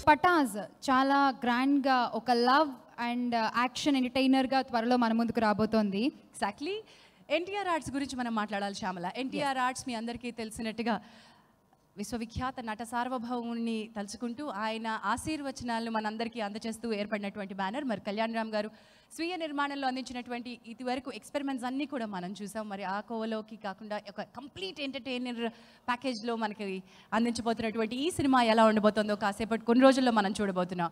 పటాస్ చాలా గ్రాండ్గా ఒక లవ్ అండ్ యాక్షన్ ఎంటర్టైనర్గా త్వరలో మన ముందుకు రాబోతోంది. ఎగ్జాక్ట్లీ. ఎన్టీఆర్ ఆర్ట్స్ గురించి మనం మాట్లాడాలి శ్యామల. ఎన్టీఆర్ ఆర్ట్స్ మీ అందరికీ తెలిసినట్టుగా విశ్వవిఖ్యాత నట సార్వభౌముని తలుచుకుంటూ ఆయన ఆశీర్వచనాలను మనందరికీ అందజేస్తూ ఏర్పడినటువంటి బ్యానర్. మరి కళ్యాణ్ రామ్ గారు స్వీయ నిర్మాణంలో అందించినటువంటి ఇదివరకు ఎక్స్పెరిమెంట్స్ అన్నీ కూడా మనం చూసాం. మరి ఆ కోవలోకి కాకుండా ఒక కంప్లీట్ ఎంటర్టైనర్ ప్యాకేజ్లో మనకి అందించబోతున్నటువంటి ఈ సినిమా ఎలా ఉండబోతుందో కాసేపటి కొన్ని రోజుల్లో మనం చూడబోతున్నాం.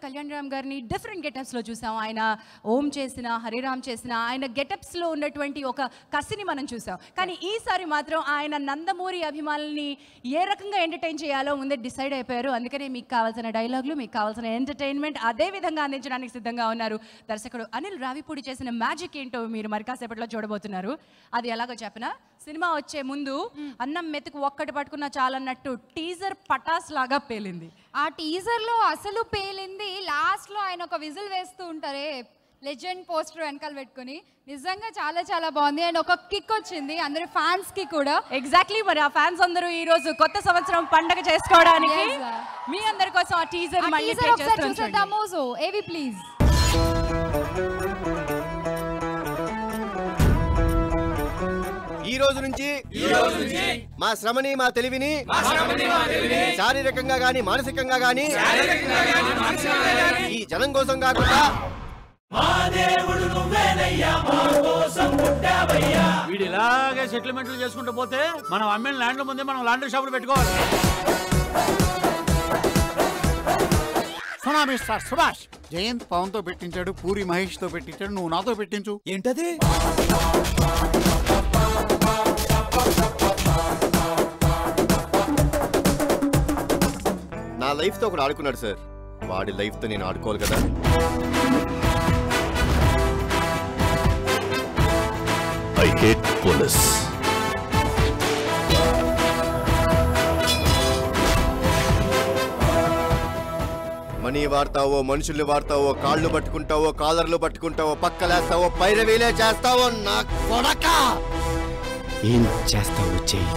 కళ్యాణ్ రామ్ గారిని డిఫరెంట్ గెటప్స్లో చూసాం. ఆయన ఓం చేసిన, హరిరామ్ చేసిన, ఆయన గెటప్స్లో ఉన్నటువంటి ఒక కసిని మనం చూసాం. కానీ ఈసారి మాత్రం ఆయన నందమూరి అభిమానుల్ని ఏ రకంగా ఎంటర్టైన్ చేయాలో ముందే డిసైడ్ అయిపోయారు. అందుకనే మీకు కావాల్సిన డైలాగులు, మీకు కావాల్సిన ఎంటర్టైన్మెంట్ అదే విధంగా అందించడానికి సిద్ధంగా ఉన్నారు. దర్శకుడు అనిల్ రావిపూడి చేసిన మ్యాజిక్ ఏంటో మీరు మరి కాసేపట్లో చూడబోతున్నారు. అది ఎలాగో చెప్పనా, సినిమా వచ్చే ముందు అన్నం మెతుకు ఒక్కటి పట్టుకున్నా చాలన్నట్టు టీజర్ పటాస్ లాగా పేలింది. ఆ టీజర్లో అసలు పేలింది లాస్ట్లో ఆయన ఒక విజిల్ వేస్తూ ఉంటారే, లెజెండ్ పోస్టర్ వెనకాల పెట్టుకుని. నిజంగా చాలా చాలా బాగుంది అండ్ ఒక కిక్ వచ్చింది అందరి ఫ్యాన్స్ కి కూడా. ఎగ్జాక్ట్లీ. మరి ఆ ఫ్యాన్స్ అందరూ ఈ రోజు కొత్త సంవత్సరం పండగ చేసుకోవడానికి మీ అందరి కోసం ఆ టీజర్ మళ్ళీ ప్లే చేస్తాము. సో ఏవి ప్లీజ్. ఈ రోజు నుంచి మా శ్రమని, మా తెలివిని శారీరకంగా గాని మానసికంగా గాని ఈ జనం కోసం కాకుండా వీడు ఇలాగే సెటిల్మెంట్లు చేసుకుంటూ పోతే మనం అమ్మిన ల్యాండ్ల ముందే మనం లాండ్రీ షాపులు పెట్టుకోవాలి. మిస్టర్ సుభాష్, జయంత్ పవన్ తో పెట్టించాడు, పూరి మహేష్ తో పెట్టించాడు, నువ్వు నాతో పెట్టించు. ఏంటది? నా లైఫ్ తో ఒకడు ఆడుకున్నాడు సార్, వాడి లైఫ్ తో నేను ఆడుకోవాలి కదా. I hate police. మనీ వాడతావో, మనుషుల్ని వాడతావో, కాళ్ళు పట్టుకుంటావో, కాలర్లు పట్టుకుంటావో, పక్కలేస్తావో, పైరవీలే చేస్తావో, నా కొడక ఏం చేస్తావో చెయ్యి.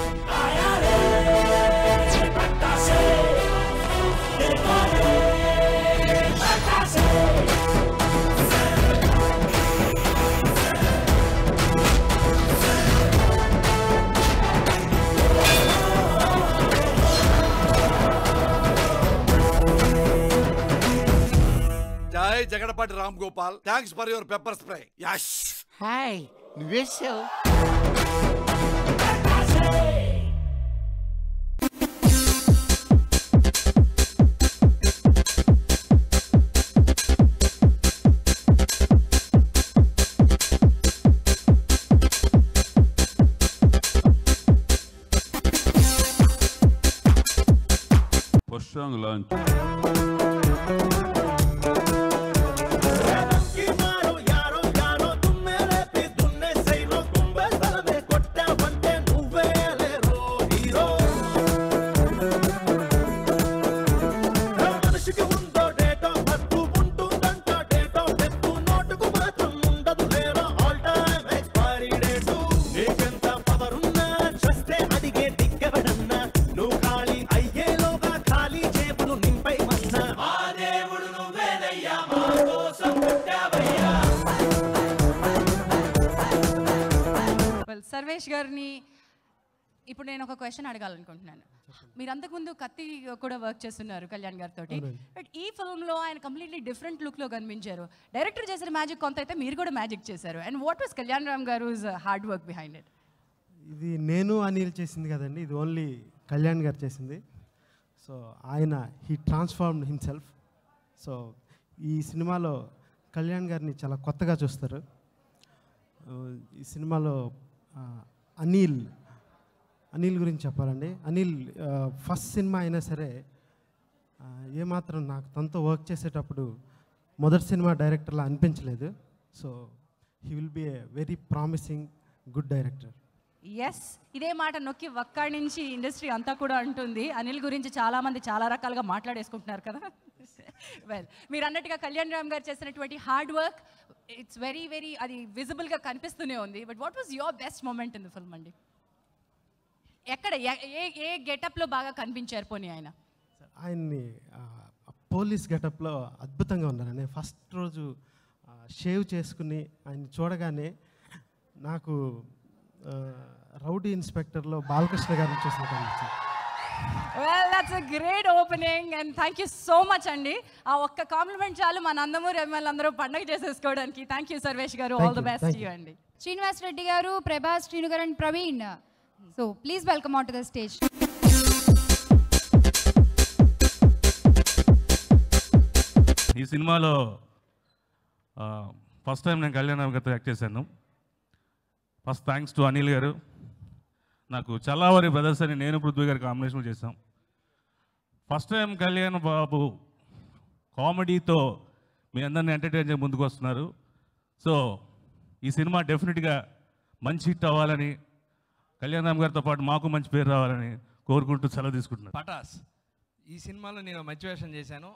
జై Jagadapati Ram Gopal, thanks for your pepper spray. Yes. Hi, నువ్వేసావు. First song launch. సర్వేష్ గారిని ఇప్పుడు నేను ఒక క్వశ్చన్ అడగాలనుకుంటున్నాను. మీరు అంతకుముందు కత్తి కూడా వర్క్ చేస్తున్నారు కళ్యాణ్ గారితో. బట్ ఈ ఫిల్మ్లో ఆయన కంప్లీట్లీ డిఫరెంట్ లుక్లో కనిపించారు. డైరెక్టర్ చేసిన మ్యాజిక్ కొంత అయితే మీరు కూడా మ్యాజిక్ చేశారు. And what was Kalyan Ram గారు హార్డ్ వర్క్ బిహైండ్ ఇట్? ఇది నేను అనిల్ చేసింది కదండి, ఇది ఓన్లీ కళ్యాణ్ గారు చేసింది. సో ఆయన హీ ట్రాన్స్ఫార్మ్డ్ హిమ్సెల్ఫ్. సో ఈ సినిమాలో కళ్యాణ్ గారిని చాలా కొత్తగా చూస్తారు. ఈ సినిమాలో అనిల్ గురించి చెప్పాలండి. అనిల్ ఫస్ట్ సినిమా అయినా సరే ఏమాత్రం నాకు తనతో వర్క్ చేసేటప్పుడు మొదటి సినిమా డైరెక్టర్లా అనిపించలేదు. So he will be a very promising good director. Yes, ఇదే మాట నొక్కి ఒక్కడి నుంచి ఇండస్ట్రీ అంతా కూడా అంటుంది. అనిల్ గురించి చాలామంది చాలా రకాలుగా మాట్లాడేసుకుంటున్నారు కదా. వెల్, మీరు అన్నట్టుగా కళ్యాణ్ రామ్ గారు చేసినటువంటి hard work it's very very అది విజిబుల్గా కనిపిస్తూనే ఉంది. But what was your best moment in the film అండి? ఎక్కడ ఏ గెటప్లో బాగా కనిపించారు పోనీ ఆయన? ఆయన్ని పోలీస్ గెటప్లో అద్భుతంగా ఉన్నారండి. ఫస్ట్ రోజు షేవ్ చేసుకుని ఆయన చూడగానే నాకు రౌడీ ఇన్స్పెక్టర్లో బాలకృష్ణ గారిని చూసిన కనిపించింది. Well, that's a great opening and thank you so much అండి. ఆ ఒక్క కాంప్లిమెంట్ చాలు మా నందమూరి ఎమ్మెల్యే అందరూ పండగ చేసేసుకోవడానికి. థ్యాంక్ యూ సర్వేష్ గారు, ఆల్ ద బెస్ట్ యూ అండి. శ్రీనివాస్ రెడ్డి గారు, ప్రభాస్, శ్రీను గారు and Praveen. So please welcome on to the stage. ఈ సినిమాలో ఫస్ట్ టైం నేను కళ్యాణ్ రామ్ గారితో యాక్ట్ చేశాను. ఫస్ట్ థ్యాంక్స్ టు అనిల్ గారు. నాకు చల్లావరి బ్రదర్స్ అని నేను పృథ్వీ గారి కాంబినేషన్ చేశాం. ఫస్ట్ టైం కళ్యాణ్ బాబు కామెడీతో మీ అందరిని ఎంటర్టైన్ చేసి ముందుకు వస్తున్నారు. సో ఈ సినిమా డెఫినెట్గా మంచి హిట్ అవ్వాలని, కళ్యాణ్ రామ్ గారితో పాటు మాకు మంచి పేరు రావాలని కోరుకుంటూ సెలవు తీసుకుంటున్నాను. పటాస్ ఈ సినిమాలో నేను మంచి వేషం చేశాను.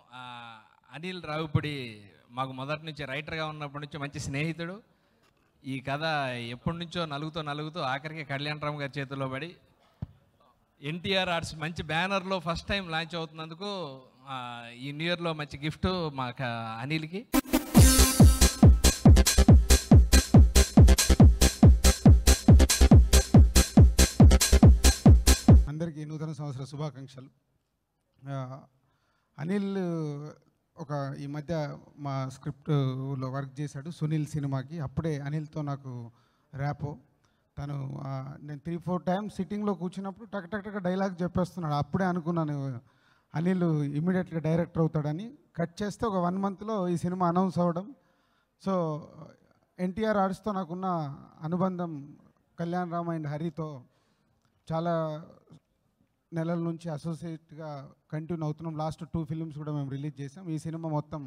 అనిల్ రావుపూడి మాకు మొదటి నుంచి రైటర్గా ఉన్నప్పటి నుంచి మంచి స్నేహితుడు. ఈ కథ ఎప్పటి నుంచో నలుగుతూ ఆఖరికి కళ్యాణ్ రామ్ గారి చేతిలో పడి ఎన్టీఆర్ ఆర్ట్స్ మంచి బ్యానర్లో ఫస్ట్ టైం లాంచ్ అవుతున్నందుకు ఈ న్యూ ఇయర్లో మంచి గిఫ్ట్ మా అనిల్కి. అందరికీ నూతన సంవత్సర శుభాకాంక్షలు. అనిల్ ఈ మధ్య మా స్క్రిప్ట్లో వర్క్ చేశాడు సునీల్ సినిమాకి. అప్పుడే అనిల్తో నాకు ర్యాపో. తను నేను 3-4 టైమ్స్ సిట్టింగ్లో కూర్చున్నప్పుడు టక్ డైలాగ్ చెప్పేస్తున్నాడు. అప్పుడే అనుకున్నాను అనిల్ ఇమీడియట్గా డైరెక్టర్ అవుతాడని. కట్ చేస్తే ఒక 1 మంత్లో ఈ సినిమా అనౌన్స్ అవ్వడం. సో ఎన్టీఆర్ ఆర్ట్స్తో నాకున్న అనుబంధం కళ్యాణ్ రామ్ అండ్ హరితో చాలా నెలల నుంచి అసోసియేట్గా కంటిన్యూ అవుతున్నాం. లాస్ట్ 2 ఫిల్మ్స్ కూడా మేము రిలీజ్ చేసాం. ఈ సినిమా మొత్తం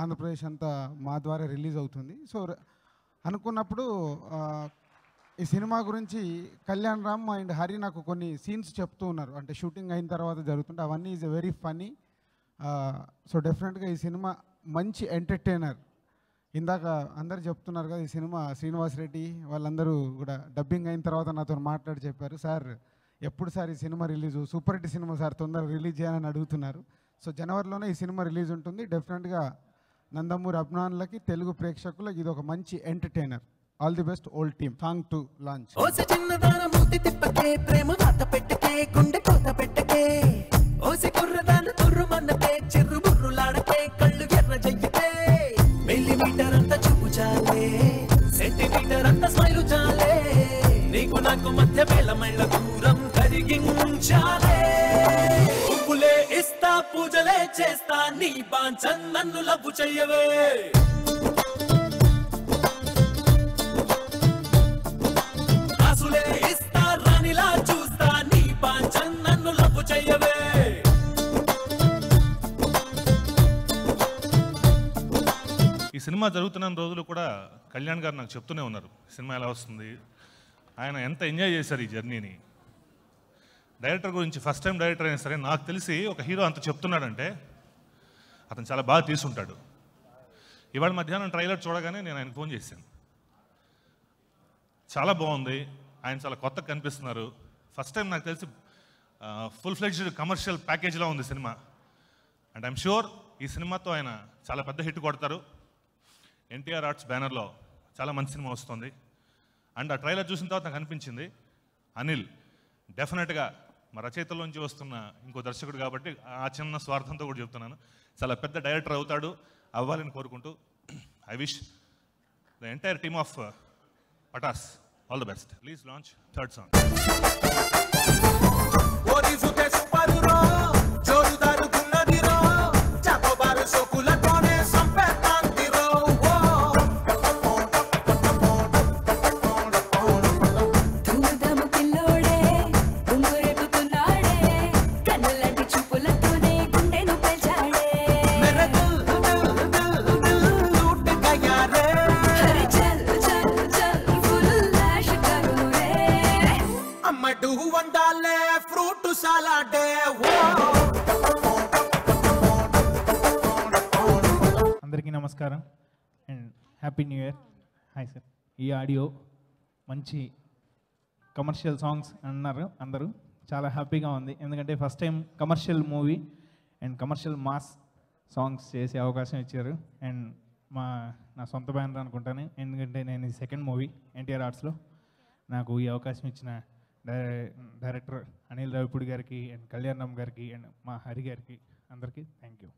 ఆంధ్రప్రదేశ్ అంతా మా ద్వారా రిలీజ్ అవుతుంది. సో అనుకున్నప్పుడు ఈ సినిమా గురించి కళ్యాణ్ రామ్ అండ్ హరి నాకు కొన్ని సీన్స్ చెప్తూ ఉన్నారు. అంటే షూటింగ్ అయిన తర్వాత జరుగుతుంటే అవన్నీ is a very funny. So డెఫినెట్గా ఈ సినిమా మంచి ఎంటర్టైనర్. ఇందాక అందరు చెప్తున్నారు కదా, ఈ సినిమా శ్రీనివాస్ రెడ్డి వాళ్ళందరూ కూడా డబ్బింగ్ అయిన తర్వాత నాతో మాట్లాడి చెప్పారు, సార్ ఎప్పుడు సార్ ఈ cinema release, super hit cinema sir, తొందరగా రిలీజ్ చేయాలని అడుగుతున్నారు. సో జనవరిలోనే ఈ సినిమా రిలీజ్ ఉంటుంది. డెఫినెట్గా నందమూరి అభిమానులకి, తెలుగు ప్రేక్షకులకి ఇది ఒక మంచి entertainer. All the best old team. Song to launch. నీకు నాకు మధ్య వేళమైళ్ళ దూరం కరిగించాలే. పువ్వులే ఇస్తా, పూజలే చేస్తా, నీ బాంచన్ నన్ను లవ్వు చెయ్యవే. కాసులే ఇస్తా, రాణిలా చూస్తా, నీ బాంచన్ నన్ను లవ్వు చెయ్యవే. ఈ సినిమా జరుగుతున్న రోజులు కూడా కళ్యాణ్ గారు నాకు చెప్తూనే ఉన్నారు సినిమా ఎలా వస్తుంది, ఆయన ఎంత ఎంజాయ్ చేశారు ఈ జర్నీని. డైరెక్టర్ గురించి ఫస్ట్ టైం డైరెక్టర్ అయినా సరే నాకు తెలిసి ఒక హీరో అంత చెప్తున్నాడంటే అతను చాలా బాగా తీసుంటాడు. ఇవాళ మధ్యాహ్నం ట్రైలర్ చూడగానే నేను ఆయనకు ఫోన్ చేశాను. చాలా బాగుంది, ఆయన చాలా కొత్తగా కనిపిస్తున్నారు. ఫస్ట్ టైం నాకు తెలిసి ఫుల్ ఫ్లెడ్జ్డ్ కమర్షియల్ ప్యాకేజ్లో ఉంది సినిమా. అండ్ ఐఎమ్ షూర్ ఈ సినిమాతో ఆయన చాలా పెద్ద హిట్ కొడతారు. ఎన్టీఆర్ ఆర్ట్స్ బ్యానర్లో చాలా మంచి సినిమా వస్తుంది. అండ్ ఆ ట్రైలర్ చూసిన తర్వాత నాకు అనిపించింది అనిల్ డెఫినెట్గా మా రచయితల్లోంచి వస్తున్న ఇంకో దర్శకుడు కాబట్టి ఆ చిన్న స్వార్థంతో కూడా చెప్తున్నాను, చాలా పెద్ద డైరెక్టర్ అవుతాడు, అవ్వాలని కోరుకుంటూ I wish the entire team of Patas all the best. Please launch third song. నమస్కారం and happy new year. Hi sir. ఈ ఆడియో మంచి కమర్షియల్ సాంగ్స్ అన్నారు అందరూ, చాలా హ్యాపీగా ఉంది. ఎందుకంటే first time commercial movie and commercial mass songs చేసే అవకాశం ఇచ్చారు. అండ్ నా సొంత బ్యానర్ అనుకుంటాను, ఎందుకంటే నేను ఈ సెకండ్ మూవీ ఎన్టీఆర్ ఆర్ట్స్లో. నాకు ఈ అవకాశం ఇచ్చిన డైరెక్టర్ అనిల్ రావిపూడి గారికి అండ్ కళ్యాణ్ రామ్ గారికి అండ్ మా హరి గారికి అందరికీ థ్యాంక్ యూ.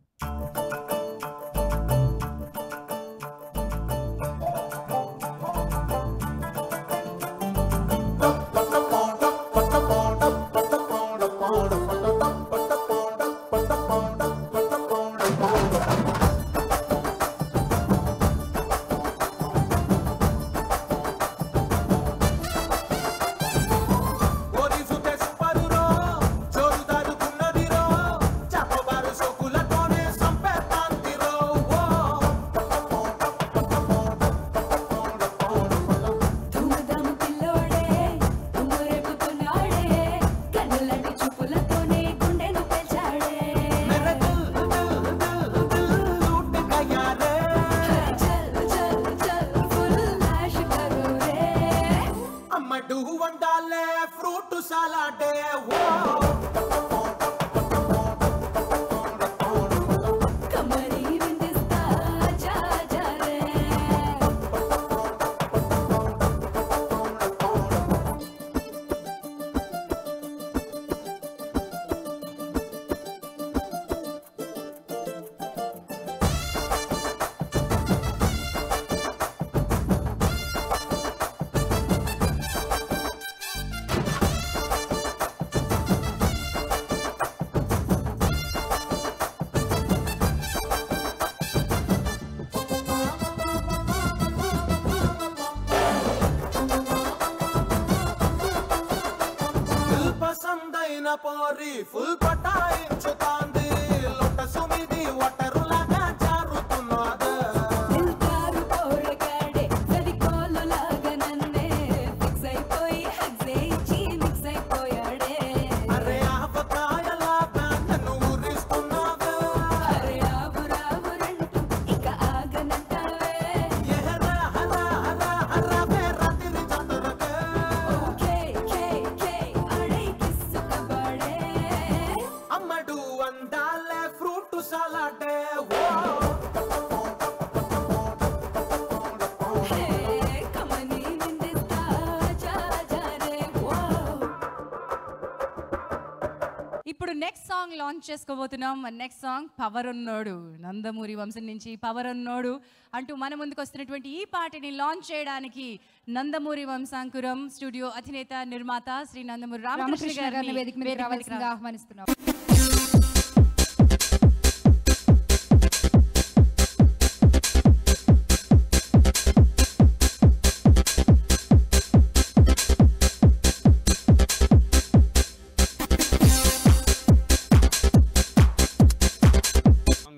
ఫుల్ పటాయించుతాంది లొట్టసు మీది వటరులాగా జారుతున్నది నిల్తారు పోరగాడే సరికోలు లాగా నన్నే ఫిక్స్ అయిపోయి హగ్సే ఇచ్చి మిక్స్ అయిపోయాడే అరే ఆపకాయలాగా నన్ను ఊరిస్తున్నావే అరే ఆవురావురంటూ ఇక ఆగనంటావే ఎహరా హరా హరా హరా వే రాత్రి చతురకే ఓకే కే కే అడే కిస్సు కబడే అమ్మడు అందాలే ఫ్రూట్ సలాడే ఓ హే కమని నిందిస్తా జారే ఓ. ఇప్పుడు నెక్స్ట్ సాంగ్ లాంచ్ చేసుకోబోతున్నాం. నెక్స్ట్ సాంగ్ పవర్ ఉన్నోడు, నందమూరి వంశం నుంచి పవర్ ఉన్నోడు అంటూ మన ముందుకు వస్తున్నటువంటి ఈ పాటని లాంచ్ చేయడానికి నందమూరి వంశాంకురం స్టూడియో అధినేత నిర్మాత శ్రీ నందమూరి రామకృష్ణ గారిని వేదిక మీద రావాల్సిందిగా ఆహ్వానిస్తున్నాం.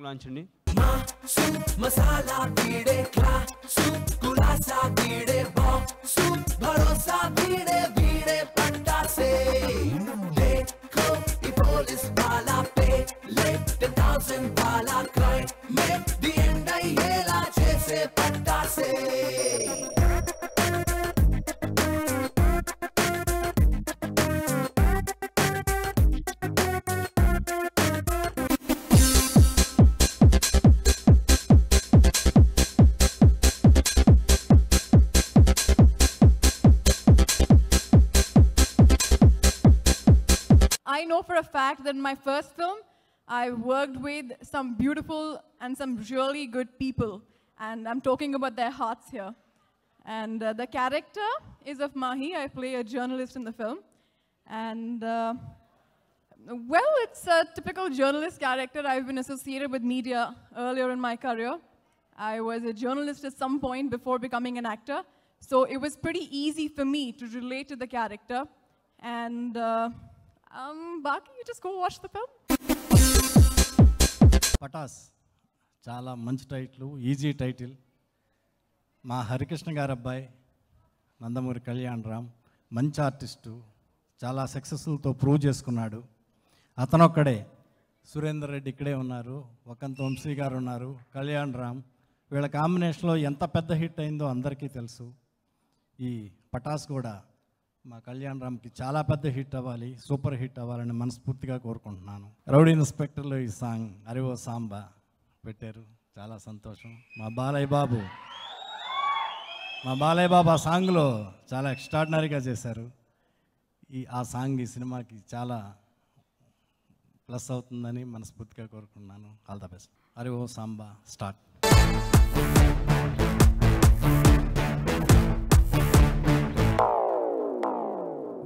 లాంచ్ అండి. మసాలా వీడే క్లాసు కులాసా వీడే బాక్సు భరోసా వీడే వీడే పట్టాసే देखो ये पुलिस वाला पे ले 10,000 वाला crime में the end ये लाचे से पट्टासे I know for a fact that in my first film, I worked with some beautiful and some really good people. And I'm talking about their hearts here. And the character is of Mahi. I play a journalist in the film. And, well, it's a typical journalist character. I've been associated with media earlier in my career. I was a journalist at some point before becoming an actor. So it was pretty easy for me to relate to the character. And Baki, you just go watch the film. Pataas చాలా మంచి title, easy title. మా హరికృష్ణ గారు అబ్బాయి నందమూరి కళ్యాణ్ రామ్ మంచి artist, చాలా సక్సెస్ఫుల్తో prove చేసుకున్నాడు. అతనొక్కడే, సురేందర్ రెడ్డి ఇక్కడే ఉన్నారు, వకంత వంశీ గారు ఉన్నారు, కళ్యాణ్ రామ్, వీళ్ళ కాంబినేషన్లో ఎంత పెద్ద హిట్ అయిందో అందరికీ తెలుసు. ఈ పటాస్ కూడా మా కళ్యాణ్ రామ్కి చాలా పెద్ద హిట్ అవ్వాలి, సూపర్ హిట్ అవ్వాలని మనస్ఫూర్తిగా కోరుకుంటున్నాను. రౌడీ ఇన్స్పెక్టర్లో ఈ సాంగ్ అరివో సాంబా పెట్టారు, చాలా సంతోషం. మా బాలయ్య బాబు ఆ సాంగ్లో చాలా ఎక్స్ట్రాడినరీగా చేశారు. ఆ సాంగ్ ఈ సినిమాకి చాలా ప్లస్ అవుతుందని మనస్ఫూర్తిగా కోరుకుంటున్నాను. All the best. అరివో సాంబా స్టార్ట్.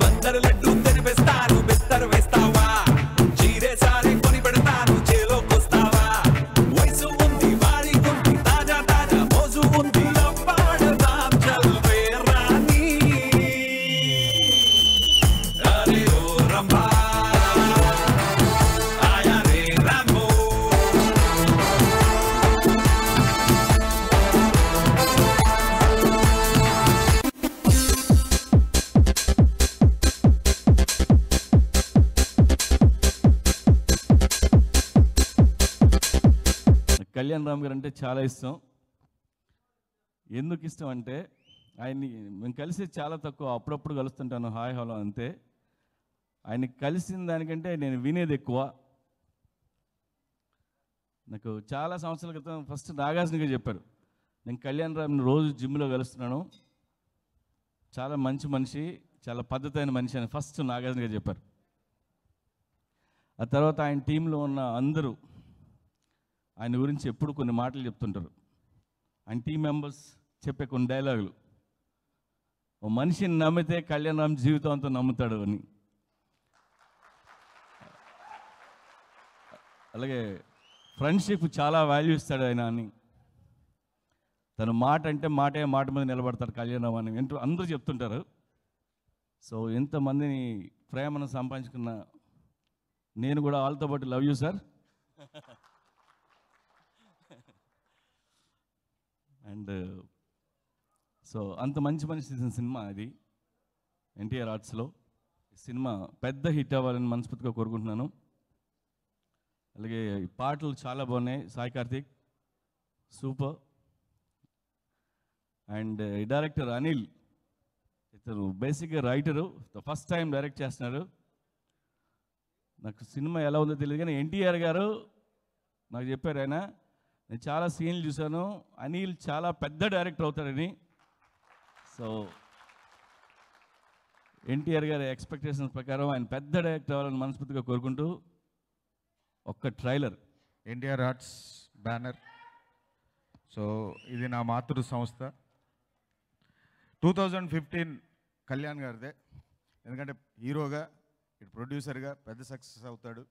బందరు లడ్డు తెరిపేస్తారు, బెత్తరు వేస్తావా, చీరే సారే కొని పెడతాను, చేలోకొస్తావా, వయసు ఉంది వాడి గుండి, తాజా తాజా మోజు ఉంది, అప్పాడదాం చల్వే రాణి. అరే ఓ రంభా ఆయా రే రాంబో. కళ్యాణ్ రామ్ గారు అంటే చాలా ఇష్టం. ఎందుకు ఇష్టం అంటే ఆయన్ని మేము కలిసి చాలా తక్కువ, అప్పుడప్పుడు కలుస్తుంటాను, హాయ్ హలో అంతే. ఆయన్ని కలిసిన దానికంటే నేను వినేది ఎక్కువ. నాకు చాలా సంవత్సరాల క్రితం ఫస్ట్ నాగార్జున గారు చెప్పారు, నేను కళ్యాణ్ రామ్ని రోజు జిమ్లో కలుస్తున్నాను, చాలా మంచి మనిషి, చాలా పద్ధతి అయిన మనిషి అని ఫస్ట్ నాగార్జున గారు చెప్పారు. ఆ తర్వాత ఆయన టీంలో ఉన్న అందరూ ఆయన గురించి ఎప్పుడు కొన్ని మాటలు చెప్తుంటారు. ఆయన టీం మెంబర్స్ చెప్పే కొన్ని డైలాగులు, ఓ మనిషిని నమ్మితే కళ్యాణ్ రామ్ జీవితం అంతా నమ్ముతాడు అని. అలాగే ఫ్రెండ్షిప్ చాలా వాల్యూ ఇస్తాడు ఆయన అని. తను మాట అంటే మాట మీద నిలబడతాడు కళ్యాణ్ రామ్ అని అందరూ చెప్తుంటారు. సో ఎంతమందిని ప్రేమను సంపాదించుకున్న నేను కూడా వాళ్ళతో పాటు love you sir. And so అంత మంచి తీసిన సినిమా ఇది ఎన్టీఆర్ ఆర్ట్స్లో. సినిమా పెద్ద హిట్ అవ్వాలని మనస్ఫూర్తిగా కోరుకుంటున్నాను. అలాగే ఈ పాటలు చాలా బాగున్నాయి, సాయి కార్తిక్ సూపర్. అండ్ ఈ డైరెక్టర్ అనిల్, ఇతను బేసిక్గా రైటరు, ఫస్ట్ టైం డైరెక్ట్ చేస్తున్నారు. నాకు సినిమా ఎలా ఉందో తెలియదు కానీ ఎన్టీఆర్ గారు నాకు చెప్పారు, ఆయన నేను చాలా సీన్లు చూశాను, అనిల్ చాలా పెద్ద డైరెక్టర్ అవుతాడని. సో ఎన్టీఆర్ గారి ఎక్స్పెక్టేషన్స్ ప్రకారం ఆయన పెద్ద డైరెక్టర్ అవ్వాలని మనస్ఫూర్తిగా కోరుకుంటూ ఒక్క trailer. NTR arts banner. So ఇది నా మాతృ సంస్థ. 2015 కళ్యాణ్ గారిదే, ఎందుకంటే హీరోగా ఇటు ప్రొడ్యూసర్గా పెద్ద సక్సెస్ అవుతాడు,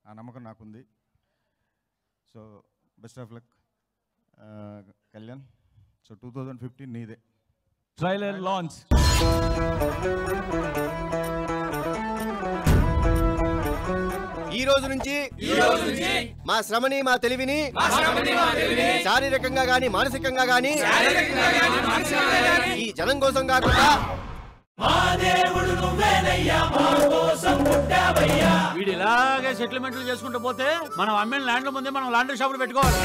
ఆ నమ్మకం నాకుంది. So best of luck Kalyan. So 2015 నీదే. Trailer launch. ఈ రోజు నుంచి మా శ్రమని మా తెలివిని శారీరకంగా గాని మానసికంగా గాని ఈ జనం కోసం కాకుండా వీడు ఇలాగే సెటిల్మెంట్లు చేసుకుంటూ పోతే మనం అమ్మిన ల్యాండ్ల ముందే మనం లాండ్రీ షాపులు పెట్టుకోవాలి.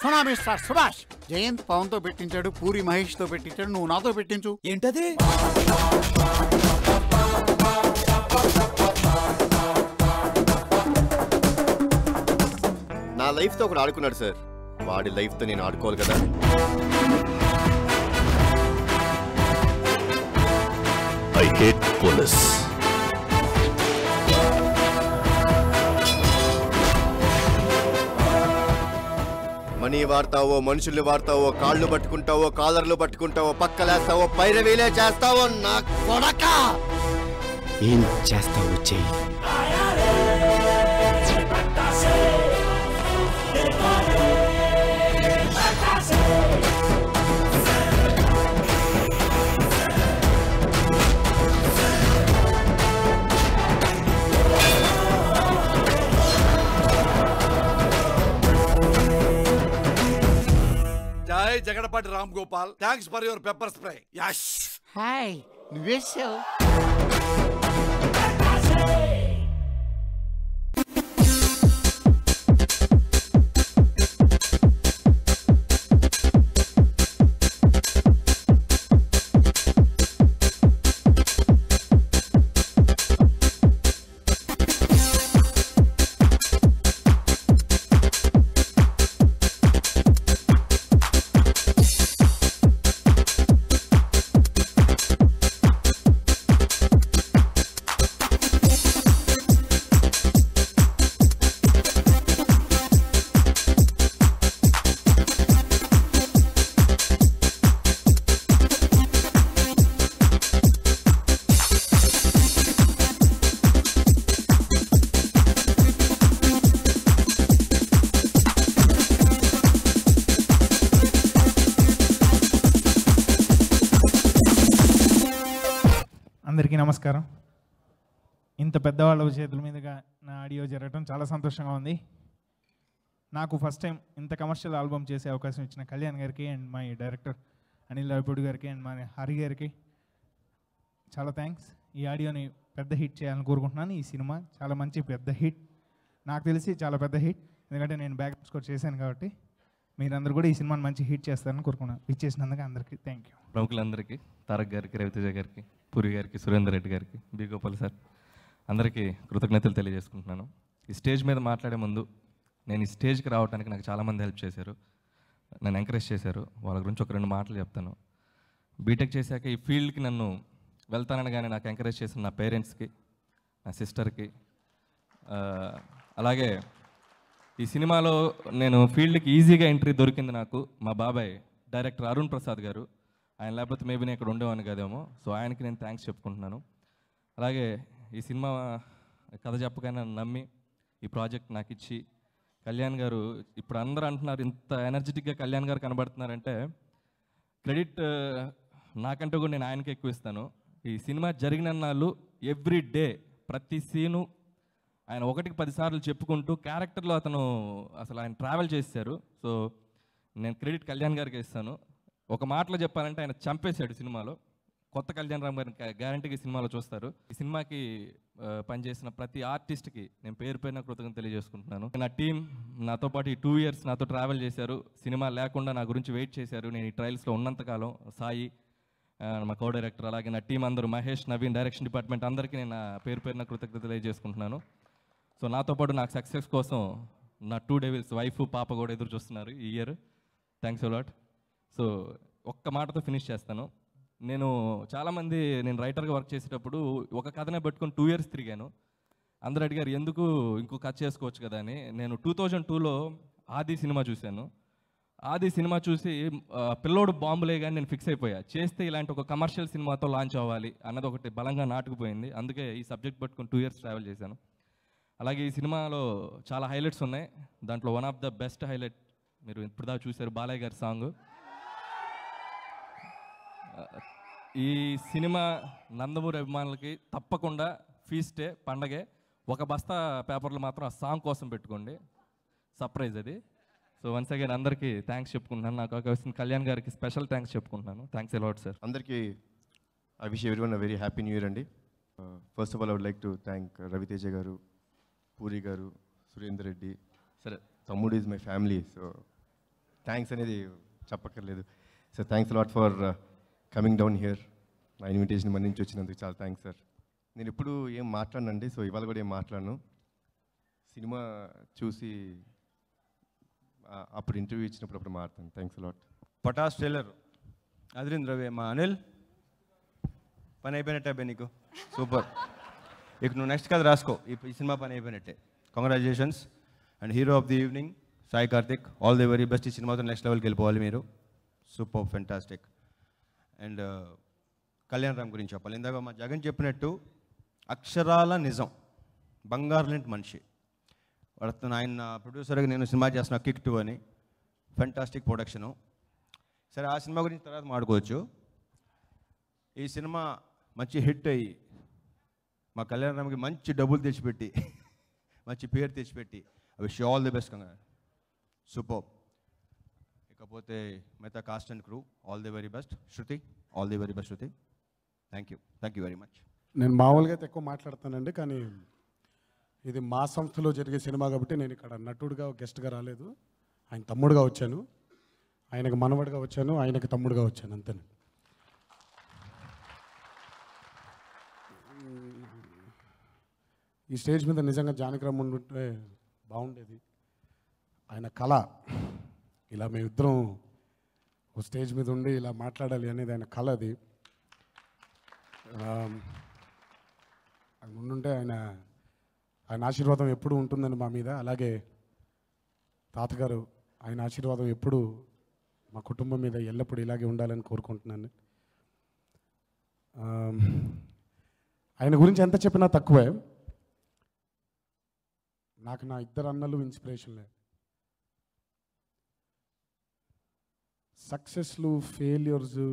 సునా మిస్టర్ సుభాష్, జయంత్ పవన్తో పెట్టించాడు, పూరి మహేష్తో పెట్టించాడు, నువ్వు నాతో పెట్టించు. ఏంటది? నా లైఫ్తో ఒకడు ఆడుకున్నాడు సార్, వాడి లైఫ్తో నేను ఆడుకోవాలి కదా. I hate police. మనీ వాడతావో, మనుషుల్ని వాడతావో, కాళ్ళు పట్టుకుంటావో, కాలర్లు పట్టుకుంటావో, పక్కలేస్తావో, పైరవీలే చేస్తావో, నా కొడక. ఏం చేస్తావో చెయ్యి. జై Jagadapati Ram Gopal, thanks for your pepper spray. Yes hi, నువ్వేసావు. అందరికీ నమస్కారం. ఇంత పెద్దవాళ్ళ చేతుల మీదుగా నా ఆడియో జరగడం చాలా సంతోషంగా ఉంది. నాకు ఫస్ట్ టైం ఇంత కమర్షియల్ ఆల్బమ్ చేసే అవకాశం ఇచ్చిన కళ్యాణ్ గారికి and my director Anil Ravipudi గారికి అండ్ మా హరి గారికి చాలా థ్యాంక్స్. ఈ ఆడియోని పెద్ద హిట్ చేయాలని కోరుకుంటున్నాను. ఈ సినిమా చాలా మంచి పెద్ద హిట్, నాకు తెలిసి చాలా పెద్ద హిట్, ఎందుకంటే నేను బ్యాక్గ్రౌండ్ స్కోర్ చేశాను కాబట్టి. మీరందరూ కూడా ఈ సినిమాని మంచి హిట్ చేస్తారని కోరుకున్నాను. ఇచ్చేసినందుకు అందరికీ థ్యాంక్ యూ. ప్రముఖులందరికీ, తారక్ గారికి, రవితేజ గారికి, పూరి గారికి, సురేందర్ రెడ్డి గారికి, బి గోపాల్ సార్ అందరికీ కృతజ్ఞతలు తెలియజేసుకుంటున్నాను. ఈ స్టేజ్ మీద మాట్లాడే ముందు నేను ఈ స్టేజ్కి రావడానికి నాకు చాలామంది హెల్ప్ చేశారు, నన్ను ఎంకరేజ్ చేశారు. వాళ్ళ గురించి ఒక 2 మాటలు చెప్తాను. బీటెక్ చేశాక ఈ ఫీల్డ్కి నన్ను వెళ్తాననగానే నాకు ఎంకరేజ్ చేసిన నా పేరెంట్స్కి, నా సిస్టర్కి, అలాగే ఈ సినిమాలో నేను ఫీల్డ్కి ఈజీగా ఎంట్రీ దొరికింది నాకు మా బాబాయ్ డైరెక్టర్ అరుణ్ ప్రసాద్ గారు. ఆయన లేకపోతే మేబీ నేను ఇక్కడ ఉండేవాడిని కదేమో. సో ఆయనకి నేను థ్యాంక్స్ చెప్పుకుంటున్నాను. అలాగే ఈ సినిమా కథ చెప్పగానే నన్ను నమ్మి ఈ ప్రాజెక్ట్ నాకు ఇచ్చి కళ్యాణ్ గారు, ఇప్పుడు అందరూ అంటున్నారు ఇంత ఎనర్జెటిక్గా కళ్యాణ్ గారు కనబడుతున్నారంటే క్రెడిట్ నాకంటే కూడా నేను ఆయనకి ఎక్కువ ఇస్తాను. ఈ సినిమా జరిగిన నాళ్ళు ఎవ్రీ డే ప్రతి సీను ఆయన 1కి 10 సార్లు చెప్పుకుంటూ క్యారెక్టర్లో అసలు ఆయన ట్రావెల్ చేశారు. సో నేను క్రెడిట్ కళ్యాణ్ గారికి ఇస్తాను. ఒక మాటలో చెప్పాలంటే ఆయన చంపేశాడు సినిమాలో. కొత్త కళ్యాణ్ రామ్ గారిని గ్యారంటీగా ఈ సినిమాలో చూస్తారు. ఈ సినిమాకి పనిచేసిన ప్రతి ఆర్టిస్ట్కి నేను పేరు పేరున కృతజ్ఞతలు తెలియజేసుకుంటున్నాను. నా టీం నాతో పాటు ఈ 2 ఇయర్స్ నాతో ట్రావెల్ చేశారు. సినిమా లేకుండా నా గురించి వెయిట్ చేశారు. నేను ఈ ట్రయల్స్లో ఉన్నంతకాలం సాయి, మా కో డైరెక్టర్, అలాగే నా టీం అందరూ, మహేష్, నవీన్, డైరెక్షన్ డిపార్ట్మెంట్ అందరికీ నేను నా పేరు పేరున కృతజ్ఞతలు తెలియజేసుకుంటున్నాను. సో నాతో పాటు నాకు సక్సెస్ కోసం నా 2 డెవిల్స్ వైఫ్, పాప కూడా ఎదురు చూస్తున్నారు ఈ ఇయర్. Thanks a lot. సో ఒక్క మాటతో ఫినిష్ చేస్తాను. చాలామంది నేను రైటర్గా వర్క్ చేసేటప్పుడు ఒక కథనే పెట్టుకొని 2 ఇయర్స్ తిరిగాను. అందరూ అడిగారు ఎందుకు ఇంకో కథ చేసుకోవచ్చు కదా అని. నేను 2002లో ఆది సినిమా చూశాను. ఆది సినిమా చూసి పిల్లోడు బాంబులే కానీ నేను ఫిక్స్ అయిపోయా, చేస్తే ఇలాంటి ఒక కమర్షియల్ సినిమాతో లాంచ్ అవ్వాలి అన్నది ఒకటి బలంగా నాటుకుపోయింది. అందుకే ఈ సబ్జెక్ట్ పట్టుకొని 2 ఇయర్స్ ట్రావెల్ చేశాను. అలాగే ఈ సినిమాలో చాలా హైలైట్స్ ఉన్నాయి. దాంట్లో one of the best highlight మీరు ఇప్పుడు దాకా చూశారు, బాలయ్య గారి సాంగ్. ఈ సినిమా నందమూరి అభిమానులకి తప్పకుండా ఫీస్టే, పండగే. ఒక బస్తా పేపర్లు మాత్రం ఆ సాంగ్ కోసం పెట్టుకోండి, సర్ప్రైజ్ అది. సో వన్స్ అగైన్ అందరికీ థ్యాంక్స్ చెప్పుకుంటున్నాను. నాకు అవకాశం కళ్యాణ్ గారికి స్పెషల్ థ్యాంక్స్ చెప్పుకుంటున్నాను. Thanks a lot sir. అందరికీ I wish everyone a very happy new year అండి. First of all I would like to thank Ravi Teja గారు, పూరి గారు, సురేందర్ రెడ్డి. సరే, తమ్ముడు is my family, so thanks అనేది చెప్పక్కర్లేదు. So thanks a lot for coming down here. నా invitation మన నుంచి వచ్చినందుకు చాలా థ్యాంక్స్ సార్. నేను ఎప్పుడు ఏం మాట్లాడనండి, సో ఇవాళ కూడా ఏం మాట్లాడను. సినిమా చూసి అప్పుడు ఇంటర్వ్యూ ఇచ్చినప్పుడు అప్పుడు మాట్లాడతాను. Thanks a lot. పటాస్ ట్రైలర్ అదిరింది రవి. మా అనిల్ పని అయిపోయినట్టే అబ్బాయి నీకు, సూపర్. ఇక నువ్వు నెక్స్ట్ కథ రాసుకో, ఈ సినిమా పని అయిపోయినట్టే. Congratulations. And hero of the evening Sai Karthik, all the very best. ఈ సినిమాతో నెక్స్ట్ లెవెల్కి వెళ్ళిపోవాలి మీరు, super, fantastic. And Kalyan Ram గురించి చెప్పాలి. ఇందాక మా జగన్ చెప్పినట్టు అక్షరాల నిజం, బంగారు లాంటి మనిషి. వాడుతున్న ఆయన ప్రొడ్యూసర్గా నేను సినిమా చేస్తున్నా కిక్ 2 అని, ఫెంటాస్టిక్ ప్రొడక్షను. సరే, ఆ సినిమా గురించి తర్వాత మాట్లాడుకోవచ్చు. ఈ సినిమా మంచి హిట్ అయ్యి మా కళ్యాణ్ రామ్కి మంచి డబ్బులు తెచ్చిపెట్టి, మంచి పేరు తెచ్చిపెట్టి, I wish all the best. కంగా సూపర్. ఇకపోతే మిగతా cast and crew, all the very best. Shruti, all the very best Shruti. Thank you very much. నేను మామూలుగా అయితే ఎక్కువ మాట్లాడతానండి, కానీ ఇది మా సంస్థలో జరిగే సినిమా కాబట్టి నేను ఇక్కడ నటుడుగా గెస్ట్గా రాలేదు. ఆయన తమ్ముడుగా వచ్చాను, ఆయనకు మనవడిగా వచ్చాను, ఆయనకి తమ్ముడుగా వచ్చాను, అంతే. ఈ స్టేజ్ మీద నిజంగా జానకిరామ్ ఉంటే బాగుండేది. ఆయన కళ, ఇలా మేమిద్దరం ఒక స్టేజ్ మీద ఉండి ఇలా మాట్లాడాలి అనేది ఆయన కళ. అది ఉండుంటే ఆయన ఆశీర్వాదం ఎప్పుడు ఉంటుందని మా మీద. అలాగే తాతగారు, ఆయన ఆశీర్వాదం ఎప్పుడు మా కుటుంబం మీద ఎల్లప్పుడూ ఇలాగే ఉండాలని కోరుకుంటున్నాను. ఆయన గురించి ఎంత చెప్పినా తక్కువే. నాకు నా 2 అన్నలు ఇన్స్పిరేషన్లే. సక్సెస్లు, ఫెయిల్యూర్స్,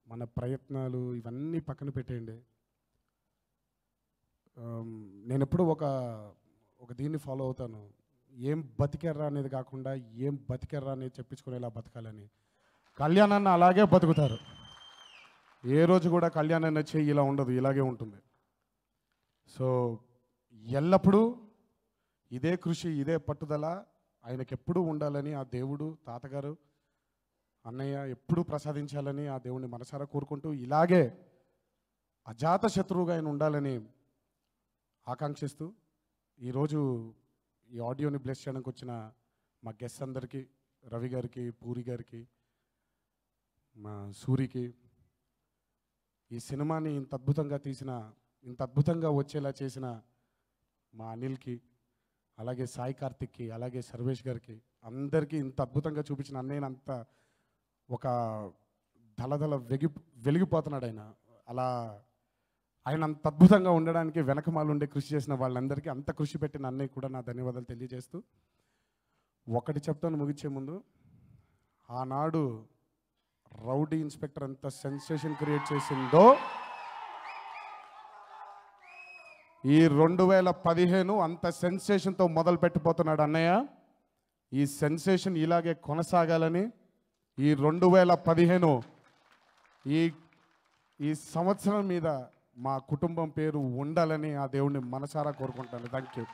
మన ప్రయత్నాలు ఇవన్నీ పక్కన పెట్టేయండి. నేను ఎప్పుడు ఒక దీన్ని ఫాలో అవుతాను, ఏం బతికెర్రా అనేది కాకుండా ఏం బతికెర్రా అనేది చెప్పించుకునేలా బతకాలని. కళ్యాణ్ అన్న అలాగే బతుకుతారు. ఏ రోజు కూడా కళ్యాణ్ అన్న చెయ్యి ఇలా ఉండదు, ఇలాగే ఉంటుంది. సో ఎల్లప్పుడూ ఇదే కృషి, ఇదే పట్టుదల ఆయనకి ఎప్పుడూ ఉండాలని ఆ దేవుడు, తాతగారు, అన్నయ్య ఎప్పుడూ ప్రసాదించాలని ఆ దేవుడిని మనసారా కోరుకుంటూ, ఇలాగే అజాత శత్రువుగా ఆయన ఉండాలని ఆకాంక్షిస్తూ, ఈరోజు ఈ ఆడియోని బ్లెస్ చేయడానికి వచ్చిన మా గెస్ట్ అందరికీ, రవి గారికి, పూరి గారికి, మా సూరికి, ఈ సినిమాని ఇంత అద్భుతంగా తీసిన, ఇంత అద్భుతంగా వచ్చేలా చేసిన మా అనిల్కి, అలాగే సాయి కార్తిక్కి, అలాగే సర్వేష్ గారికి, అందరికీ ఇంత అద్భుతంగా చూపించిన అన్నయ్యని అంత ఒక దళదళ వెలిగిపోతున్నాడు ఆయన. అలా ఆయన అంత అద్భుతంగా ఉండడానికి వెనకమాలుండే కృషి చేసిన వాళ్ళందరికీ, అంత కృషి పెట్టిన అన్నయ్య కూడా నా ధన్యవాదాలు తెలియజేస్తూ, ఒకటి చెప్తాను ముగించే ముందు, ఆనాడు రౌడీ ఇన్స్పెక్టర్ ఎంత సెన్సేషన్ క్రియేట్ చేసిందో ఈ 2015 అంత సెన్సేషన్తో మొదలు పెట్టిపోతున్నాడు అన్నయ్య. ఈ సెన్సేషన్ ఇలాగే కొనసాగాలని, ఈ 2015 ఈ సంవత్సరం మీద మా కుటుంబం పేరు ఉండాలని ఆ దేవుడిని మనసారా కోరుకుంటాను. Thank you.